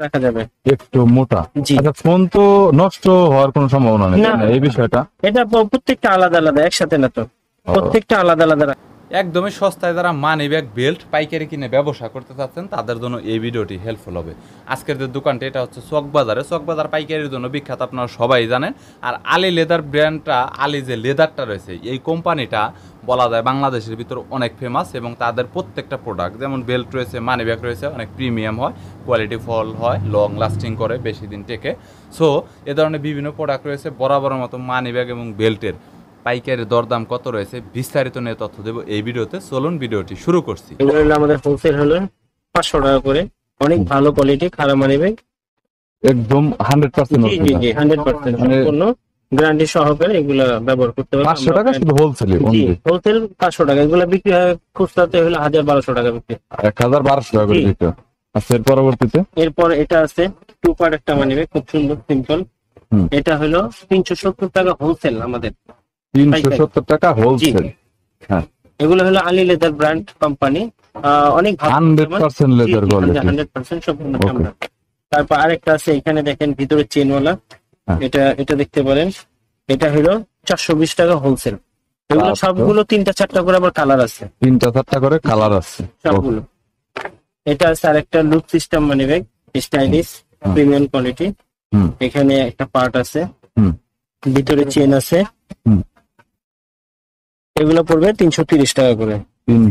রাখা যাবে, একটু মোটা। জি। আচ্ছা, ফোন তো নষ্ট হওয়ার কোনো সম্ভাবনা নেই না, এই বিষয়টা? এটা প্রত্যেকটা আলাদা আলাদা, একসাথে না তো, প্রত্যেকটা আলাদা আলাদা। একদমই সস্তায় যারা মানি ব্যাগ বেল্ট পাইকারি কিনে ব্যবসা করতে চাচ্ছেন তাদের জন্য এই ভিডিওটি হেল্পফুল হবে। আজকের যে দোকানটি এটা হচ্ছে চকবাজারে, চকবাজার পাইকারির জন্য বিখ্যাত, আপনারা সবাই জানেন। আর আলী লেদার ব্র্যান্ডটা, আলী যে লেদারটা রয়েছে এই কোম্পানিটা বলা যায় বাংলাদেশের ভিতর অনেক ফেমাস, এবং তাদের প্রত্যেকটা প্রোডাক্ট যেমন বেল্ট রয়েছে, মানি ব্যাগ রয়েছে, অনেক প্রিমিয়াম হয়, কোয়ালিটি ফল হয়, লং লাস্টিং করে, বেশি দিন টেকে। সো এ ধরনের বিভিন্ন প্রোডাক্ট রয়েছে। বরাবরের মতো মানি ব্যাগ এবং বেল্টের পাইকারি দরদাম কত রয়েছে বিস্তারিত নিয়ে তথ্য দেবো এই ভিডিওতে। চলুন ভিডিওটি শুরু করছি। এগুলো হলো আমাদের হোলসেল হলো 500 টাকা করে, অনেক ভালো কোয়ালিটি, খারাপ মানি ব্যাগ, একদম 100%। জি জি জি 100% সম্পূর্ণ গ্যারান্টি সহকারে এগুলা ব্যবহার করতে পারবেন। 500 টাকা শুধু হোলসেলে? জি, হোলসেল 500 টাকা, এগুলা বিক্রি হয় খুচরাতে হলো 1000-1200 টাকা বিক্রি। 1200 টাকা করে বিক্রি। আচ্ছা, এর পরবর্তীতে এরপর এটা আছে 2 পার্ট একটা মানি ব্যাগ, খুব সুন্দর সিম্পল। এটা হলো 370 টাকা হোলসেল আমাদের। 370 টাকা হোলসেল। হ্যাঁ, এগুলো হলো আলী লেদার ব্র্যান্ড কোম্পানি, অনেক ভালো, 100% লেদার কোয়ালিটি, 100% সম্পূর্ণ চামড়া। তারপর আরেকটা আছে, এখানে দেখেন ভিতরে চেনওয়ালা, এটা দেখতে পারেন, এটা হলো 420 টাকা হোলসেল। এগুলো সবগুলো 3টা-4টা করে আবার কালার আছে, 3টা-4টা করে কালার আছে সবগুলো। এটা আছে আরেকটা look system money bag, stylish premium quality. এখানে একটা পার্ট আছে, ভিতরে চেন আছে। এগুলো পড়বে 330 টাকা করে,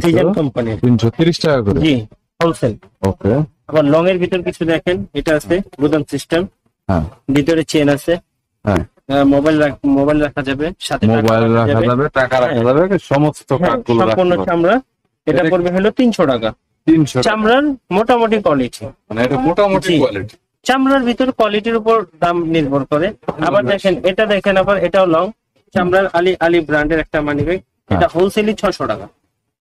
সিজন কোম্পানি, 330 টাকা করে, জি হোলসেল। ওকে। আবার লং এর ভিতর কিছু দেখেন, এটা আছে গুদাম সিস্টেম, হ্যাঁ, ভিতরে চেন আছে, হ্যাঁ, মোবাইল রাখা যাবে, সাথে মোবাইল রাখা যাবে, টাকা রাখা যাবে, সমস্ত কার্ডগুলো রাখা সম্পূর্ণ যাবে। চামড়া। এটা পড়বে হলো 300 টাকা। 300 চামড়ার মোটামুটি কোয়ালিটি, মানে এটা মোটামুটি কোয়ালিটি। চামড়ার ভিতর কোয়ালিটির উপর দাম নির্ভর করে। আবার দেখেন, এটা দেখেন, আবার এটাও লং চামড়ার, আলী ব্র্যান্ডের একটা মানি ব্যাগ, এটা হোলসেলই 600 টাকা।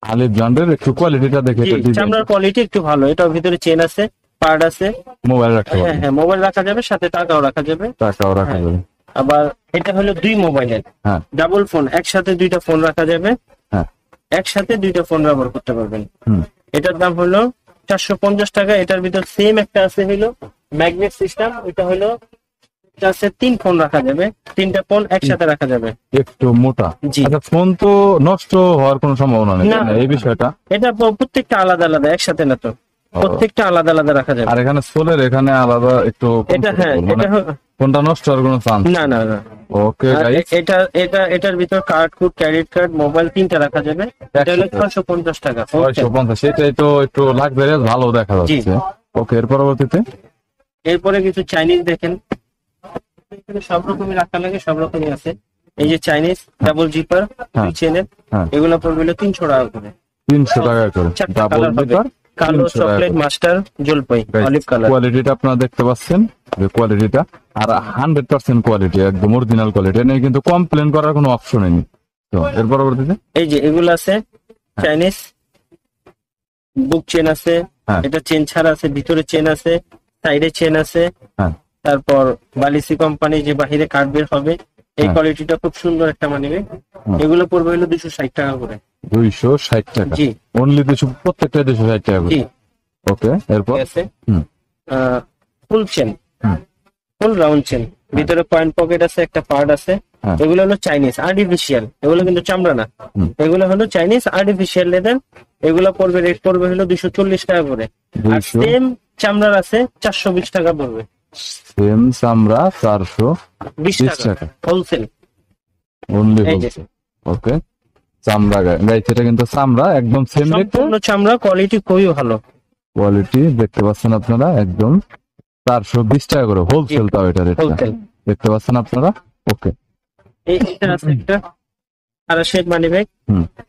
আলী ব্র্যান্ডের একটু কোয়ালিটিটা দেখে, চামড়ার কোয়ালিটি একটু ভালো। এটার ভিতরে চেন আছে, পার্ট আছে, মোবাইল রাখা যাবে, হ্যাঁ মোবাইল রাখা যাবে, সাথে টাকাও রাখা যাবে, টাকাও রাখা যাবে। আবার এটা হলো 2 মোবাইলের, হ্যাঁ, ডাবল ফোন, একসাথে 2টা ফোন রাখা যাবে, হ্যাঁ, একসাথে 2টা ফোন ব্যবহার করতে পারবেন। এটার দাম হলো 450 টাকা। এটার ভিতর সেম একটা আছে হলো ম্যাগনেট সিস্টেম, এটা হলো 3 ফোন রাখা যাবে, 3টা ফোন একসাথে রাখা যাবে, একটু মোটা। জি। আচ্ছা, ফোন তো নষ্ট হওয়ার কোনো সম্ভাবনা নেই এই বিষয়টা? এটা প্রত্যেকটা আলাদা আলাদা, একসাথে না তো, প্রত্যেকটা আলাদা আলাদা রাখা যাবে। আর এখানে সোলের এখানে আলাদা একটু, এটা হ্যাঁ, এটা ফোনটা নষ্ট হওয়ার কোনো চান্স না না না। ওকে গাইস, এটার ভিতর card, code, credit card, mobile 3টা রাখা যাবে। এটা হলো 650 টাকা। 650, সেটাই তো একটু লাক্সারিয়াস ভালো দেখা যাচ্ছে। ওকে, এর পরবর্তীতে এরপরে কিছু চাইনিজ দেখেন, সব রকমই রাখা লাগে, সব রকমই আছে। এই যে চাইনিজ ডাবল জিপার চেনের, এগুলো পড়বে 300 টাকা করে। 300 টাকা করে ডাবল জিপার, কালো, চকলেট, মাস্টার, জলপাই, অলিভ কালার। কোয়ালিটিটা আপনারা দেখতে পাচ্ছেন, যে কোয়ালিটিটা আর 100% কোয়ালিটি, একদম অরিজিনাল কোয়ালিটি, এনে কিন্তু কমপ্লেন করার কোনো অপশনই নেই। তো এর পরবর্তীতে এই যে এগুলো আছে চাইনিজ বুক চেন আছে, এটা চেন ছাড়া আছে, ভিতরে চেন আছে, সাইডে চেন আছে। তারপর বালিসি কোম্পানি, যে বাহিরে কার্ড বের হবে, এই কোয়ালিটিটা খুব সুন্দর একটা মানিবে। এগুলো পড়বে হলো 260 টাকা করে। 260 টাকা, জি অনলি 200, প্রত্যেকটা 260 টাকা করে। জি ওকে, এরপর আছে ফুল চেন, ফুল রাউন্ড চেন, ভিতরে পয়েন্ট পকেট আছে, একটা পার্ট আছে। এগুলো হলো চাইনিজ আর্টিফিশিয়াল, এগুলো কিন্তু চামড়া না, এগুলো হলো চাইনিজ আর্টিফিশিয়াল লেদার। এগুলো পড়বে, রেট পড়বে হলো 240 টাকা করে। আর সেম চামড়ার আছে 420 টাকা পড়বে। সেম চামড়া 420 টাকা হোলসেল অনলি হোলসেল। ওকে, চামড়া গাইস, এটা কিন্তু চামড়া একদম সেম, সম্পূর্ণ চামড়া, কোয়ালিটি খুবই ভালো, কোয়ালিটি দেখতে পাচ্ছেন আপনারা, একদম 420 টাকা করে হোলসেল। তাও এটা রেটটা দেখতে পাচ্ছেন আপনারা। ওকে, এইটা আছে একটা আর শেড মানি ব্যাগ,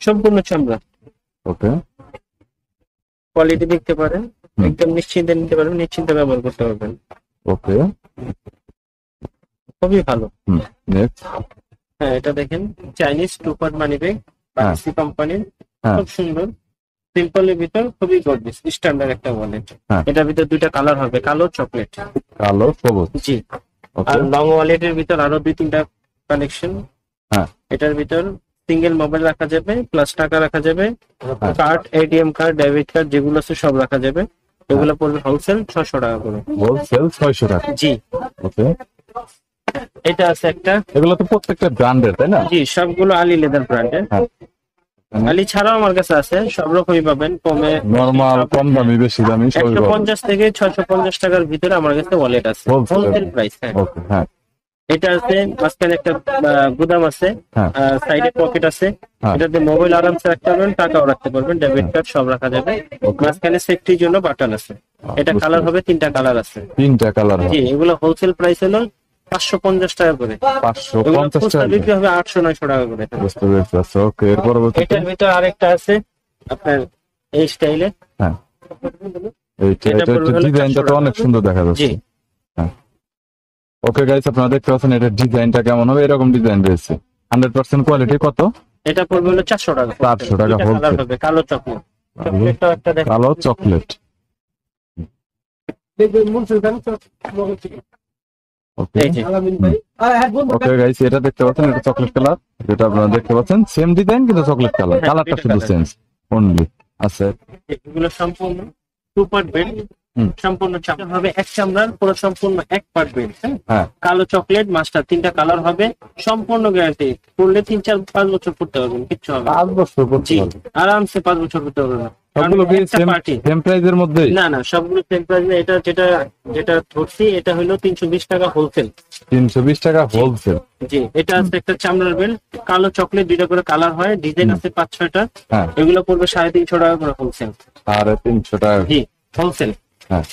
সম্পূর্ণ চামড়া। ওকে, কোয়ালিটি দেখতে পারেন, একদম নিশ্চিন্তে নিতে পারবেন, নিশ্চিন্তে ব্যবহার করতে পারবেন। ওকে, খুবই ভালো। নেক্সট, হ্যাঁ এটা দেখেন চাইনিজ 2 পার্ট মানি ব্যাগ, বালিসি কোম্পানির, খুব সুন্দর, সিম্পলের ভিতর, খুবই গর্জিয়াস, স্ট্যান্ডার্ড একটা ওয়ালেট। এটার ভিতর 2টা কালার হবে, কালো, চকলেট। কালো, সবুজ, জি। আর লং ওয়ালেটের ভিতর আরো 2-3টা কানেকশন। এটার ভিতর সিঙ্গেল মোবাইল রাখা যাবে, প্লাস টাকা রাখা যাবে, card, ATM card, debit card যেগুলো আছে সব রাখা যাবে। এগুলো পড়বে হোলসেল 600 টাকা করে। হোলসেল 600 টাকা। জি। ওকে, এটা আছে একটা, এগুলো তো প্রত্যেকটা ব্র্যান্ডের তাই না? জি সবগুলো আলী লেদার ব্র্যান্ডের। হ্যাঁ। আলী ছাড়াও আমার কাছে আছে, সব রকমই পাবেন, কমে নরমাল, কম দামি, বেশি দামি সবই পাবেন। 150 থেকে 650 টাকার ভিতরে আমার কাছে ওয়ালেট আছে, Wholesale। Wholesale price. হ্যাঁ, ওকে, হ্যাঁ এটা আছে, মাঝখানে একটা গুদাম আছে, হ্যাঁ সাইডে পকেট আছে, হ্যাঁ। এটাতে মোবাইল আরামসে রাখতে পারবেন, টাকাও রাখতে পারবেন, ডেবিট কার্ড সব রাখা যাবে। মাঝখানে সেফটির জন্য বাটন আছে। এটা বুঝতে কালার হবে, 3টা কালার আছে। 3টা কালার জি, এগুলো হোলসেল প্রাইস হলো 550 টাকা করে। এগুলো 550 খুচরা টাকা। বিক্রি হবে 800-900 টাকা করে। বুঝতে পেরেছি। আচ্ছা, ওকে, এর পরবর্তীতে এটার ভিতরে আরেকটা আছে আপনার এই স্টাইলে। হ্যাঁ, এইটা এটা এটা পড়বে হলো ডিজাইনটা 400 তো অনেক সুন্দর দেখা যাচ্ছে। জি। হ্যাঁ, ওকে গাইস, আপনারা দেখতে পাচ্ছেন এটার ডিজাইনটা কেমন হবে, এরকম ডিজাইন রয়েছে। 100% কোয়ালিটি। কত? এটা পড়বে হলো 400 টাকা। 400 টাকা দুইটা wholesale। কালার হবে, কালো চকলেট। চকলেটটাও একটা দেখেন। কালো চকলেট। ওকে এই যে। ওকে গাইস, এটা দেখতে পাচ্ছেন, এটা চকলেট কালার, যেটা আপনারা দেখতে পাচ্ছেন সেম ডিজাইন কিন্তু চকলেট কালার, হ্যাঁ, কালারটা দুইটা শুধু colour। Change only. আচ্ছা, এগুলো সম্পূর্ণ 2 পার্ট বেল্ট, হুম। সম্পূর্ণ চামড়া হবে, এক চামড়ার পুরো সম্পূর্ণ 1 পার্ট বেল্ট। হ্যাঁ কালো চকলেট মাস্টার, 3টা কালার হবে, সম্পূর্ণ গ্যারান্টি। পড়লে 3-4-5 বছর পড়তে পারবেন, কিচ্ছু হবে না। 5 বছর পড়তে জি, পারবে। আরামসে 5 বছর পড়তে পারবেন। সবগুলো কি একটা পার্টি সেম প্রাইজের মধ্যেই? না না, সবগুলো সেম প্রাইস না। এটা যেটা ধরছি এটা হলো 320 টাকা হোলসেল। 320 টাকা হোলসেল। জি, এটা আছে একটা চামড়ার বেল্ট, কালো চকলেট, 2টা করে কালার হয়, ডিজাইন আছে 5-6টা। হ্যাঁ, এগুলো পড়বে 350 টাকা করে হোলসেল। 350 টাকা। জি, হোলসেল। হ্যাঁ,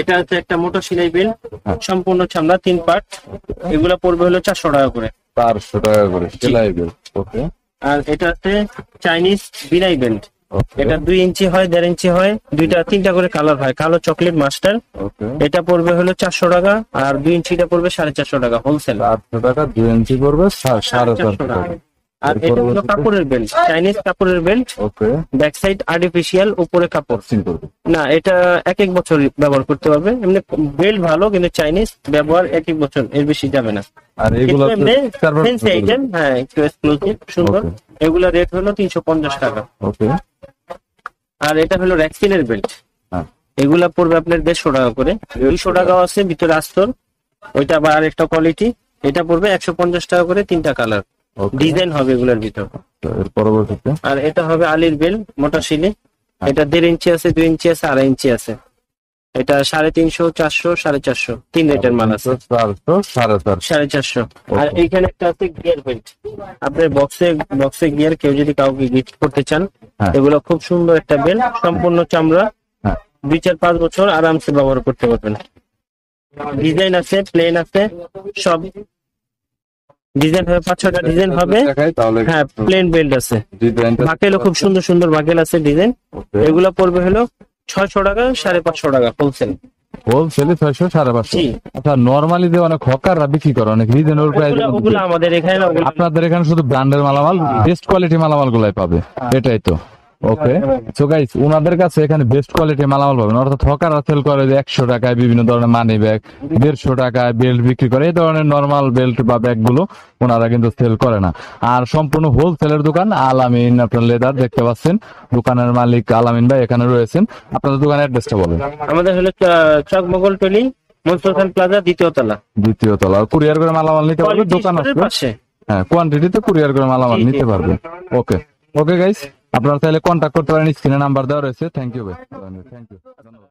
এটা আছে একটা মোটর সেলাই বেল্ট, হ্যাঁ। সম্পূর্ণ চামড়া, 3 পার্ট। এগুলো পড়বে হলো 400 টাকা করে। 400 টাকা করে সেলাই বিল। ওকে আর এটা আছে চাইনিজ বিনাই বেল্ট। ওকে এটা 2 ইঞ্চি হয়, 1.5 ইঞ্চি হয়, 3টা করে কালার হয়, কালো চকলেট মাস্টার। ওকে, এটা পড়বে হলো 400 টাকা, আর 2 ইঞ্চিটা পড়বে 450 টাকা হোলসেল। 400 টাকা, 2 ইঞ্চি পড়বে 450 টাকা। আর এটা হলো কাপড়ের বেল্ট, চাইনিজ কাপড়ের বেল্ট, ওকে, ব্যাক সাইড আর্টিফিশিয়াল, উপরে কাপড়। সিং করবে। না, এটা 1 বছর ব্যবহার করতে পারবে। এমনি বেল্ট ভালো, কিন্তু চাইনিজ ব্যবহার 1 বছর, এর বেশি যাবে না। আর এগুলো ফ্যান্সি আইটেম, হ্যাঁ একটু এক্সক্লুসিভ, সুন্দর। Okay. এগুলা রেট হলো 350 টাকা। ওকে, আর এটা হলো র্যাক্সিনের বেল্ট, হ্যাঁ এগুলা পড়বে আপনার 150 টাকা করে। 200 টাকাও আছে ভিতরে আস্তর, ওইটা আবার আরেকটা কোয়ালিটি। এটা পড়বে 150 টাকা করে, 3টা কালার, ওকে। ডিজাইন হবে এগুলোর ভিতর। তো এর পরবর্তীতে আর এটা হবে আলির বেল, মোটা শিলি। এটা 1.5 ইঞ্চি আছে, 2 ইঞ্চি আছে, 2.5 ইঞ্চি আছে। এটা 350, 400, 450, 3 রেটের মাল আছে। 400, 450। 450। আর এইখানে একটা আছে গিয়ার বেল্ট, আপনার বক্সে গিয়ার, কেউ যদি কাউকে গিফট করতে চান, হ্যাঁ। এগুলো খুব সুন্দর একটা বেল্ট, সম্পূর্ণ চামড়া, হ্যাঁ 2-4-5 বছর আরামসে ব্যবহার করতে পারবেন। ডিজাইন আছে, প্লেন আছে, সব ডিজাইন হবে, 5-6টা ডিজাইন হবে। দেখাই তাহলে। হ্যাঁ, প্লেন বেল্ট আছে, ডিজাইনটা বাকেলও খুব সুন্দর সুন্দর বাকেল আছে, ডিজাইন। ওকে। এগুলো পড়বে হলো 600 টাকা, 550 টাকা হোলসেল। হোলসেলে 600, 550। জি। আচ্ছা, নরমালি যে অনেক হকাররা বিক্রি করে অনেক রিজনেবল প্রাইসে, ওগুলো আমাদের এখানে না, ওগুলো আপনাদের এখানে শুধু ব্র্যান্ডের মালামাল, বেস্ট কোয়ালিটি মালামাল গুলাই পাবে, এটাই তো। ওকে, সো গাইস, ওনাদের কাছে এখানে বেস্ট কোয়ালিটি মালামাল পাবেন। অর্থাৎ হকাররা সেল করে যে 100 টাকায় বিভিন্ন ধরনের মানি ব্যাগ, 150 টাকায় বেল্ট বিক্রি করে, এই ধরনের নরমাল বেল্ট বা ব্যাগ গুলো ওনারা কিন্তু সেল করে না। আর সম্পূর্ণ হোলসেলের দোকান আলামিন আপনার লেদার, দেখতে পাচ্ছেন দোকানের মালিক আলামিন ভাই এখানে রয়েছেন। আপনাদের দোকানের অ্যাড্রেসটা বলেন। আমাদের হলো চক মোগলটলি, মনসুর প্লাজা, 2য় তলা, 2য় তলা। কুরিয়ার করে মালামাল নিতে পারবে, কোয়ালিটি দোকান স্টোরের আছে। পাশে। হ্যাঁ, কোয়ান্টিটিতে কুরিয়ার করে মালামাল জি, জি। নিতে পারবে। ওকে ওকে গাইস, আপনারা চাইলে কন্ট্যাক্ট করতে পারেন, স্ক্রিনে নাম্বার দেওয়া রয়েছে। থ্যাংক ইউ ভাই, থ্যাংক ইউ, ধন্যবাদ।